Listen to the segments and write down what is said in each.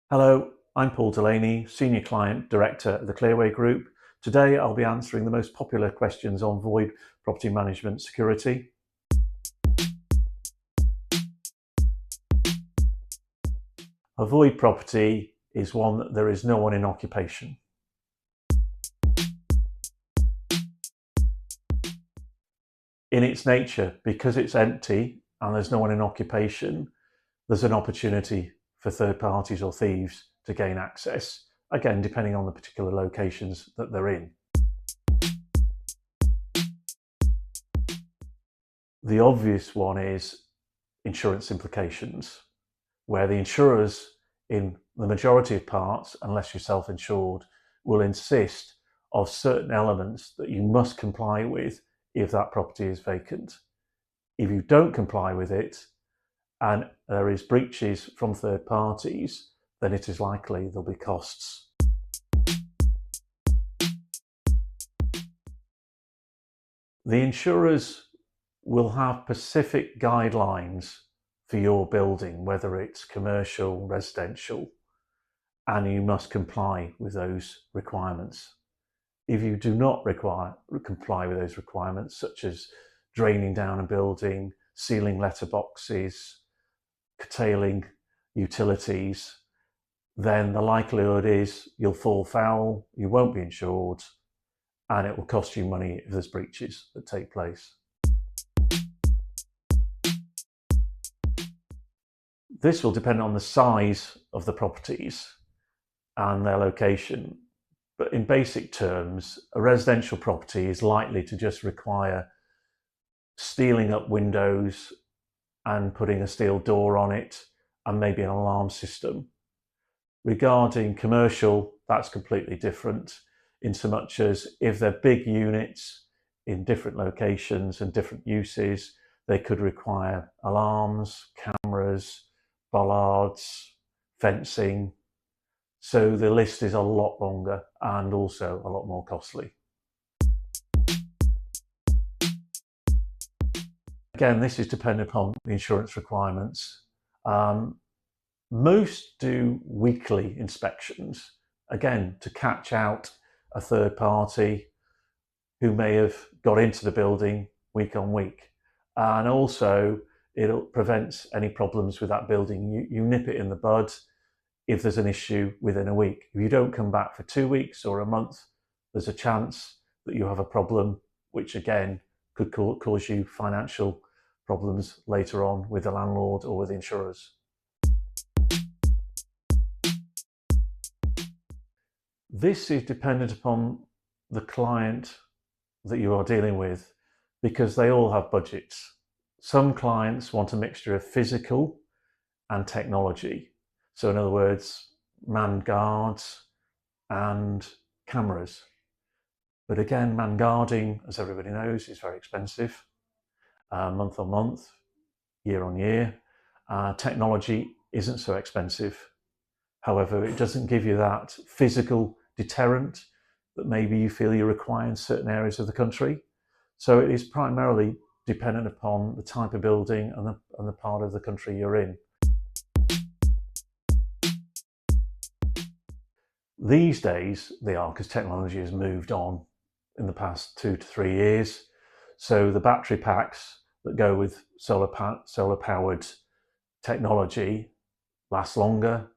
Hello, I'm Paul Delany, Senior Client Director at the Clearway Group. Today I'll be answering the most popular questions on void property management security. A void property is one that there is no one in occupation. In its nature, because it's empty and there's no one in occupation, there's an opportunity for third parties or thieves to gain access, again depending on the particular locations that they're in. The obvious one is insurance implications, where the insurers, in the majority of parts, unless you're self-insured, will insist of certain elements that you must comply with if that property is vacant. If you don't comply with it and there is breaches from third parties, then it is likely there'll be costs. The insurers will have specific guidelines for your building, whether it's commercial, residential, and you must comply with those requirements. If you do not comply with those requirements, such as draining down a building, sealing letterboxes, curtailing utilities, then the likelihood is you'll fall foul, you won't be insured, and it will cost you money if there's breaches that take place. This will depend on the size of the properties and their location. But in basic terms, a residential property is likely to just require sealing up windows and putting a steel door on it and maybe an alarm system. Regarding commercial, that's completely different, in so much as if they're big units in different locations and different uses, they could require alarms, cameras, bollards, fencing. So the list is a lot longer and also a lot more costly. Again, this is dependent upon the insurance requirements. Most do weekly inspections, again, to catch out a third party who may have got into the building week on week. And also, it prevents any problems with that building. You nip it in the bud if there's an issue within a week. If you don't come back for 2 weeks or a month, there's a chance that you have a problem, which again could cause you financial problems later on with the landlord or with the insurers. This is dependent upon the client that you are dealing with, because they all have budgets. Some clients want a mixture of physical and technology. So in other words, manned guards and cameras. But again, manned guarding, as everybody knows, is very expensive, month on month, year on year. Technology isn't so expensive. However, it doesn't give you that physical deterrent that maybe you feel you require in certain areas of the country. So it is primarily dependent upon the type of building and the part of the country you're in. These days they are, because technology has moved on in the past 2 to 3 years. So the battery packs that go with solar powered technology last longer,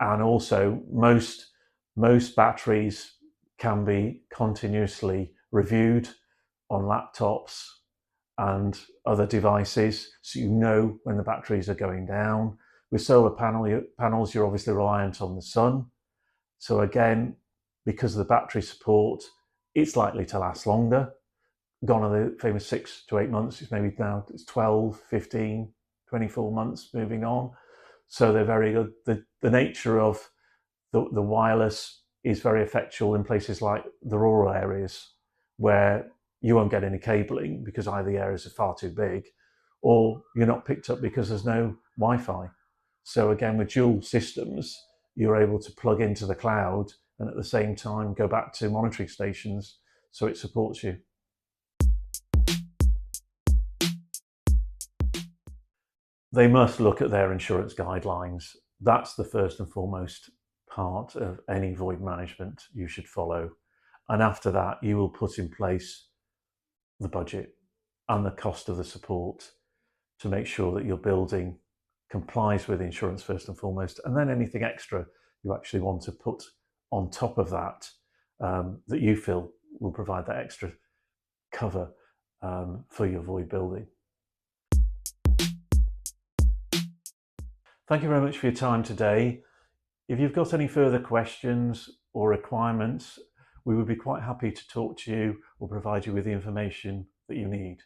and also most batteries can be continuously reviewed on laptops and other devices, so you know when the batteries are going down. With solar panels, you're obviously reliant on the sun. So again, because of the battery support, it's likely to last longer. Gone are the famous 6 to 8 months, it's maybe now it's 12, 15, 24 months moving on. So they're very good. The nature of the wireless is very effectual in places like the rural areas, where you won't get any cabling because either the areas are far too big, or you're not picked up because there's no Wi-Fi. So again, with dual systems, you're able to plug into the cloud and at the same time go back to monitoring stations, so it supports you. They must look at their insurance guidelines. That's the first and foremost part of any void management you should follow. And after that, you will put in place the budget and the cost of the support to make sure that your building complies with insurance first and foremost, and then anything extra you actually want to put on top of that, that you feel will provide that extra cover for your void building. Thank you very much for your time today. If you've got any further questions or requirements, we would be quite happy to talk to you or provide you with the information that you need.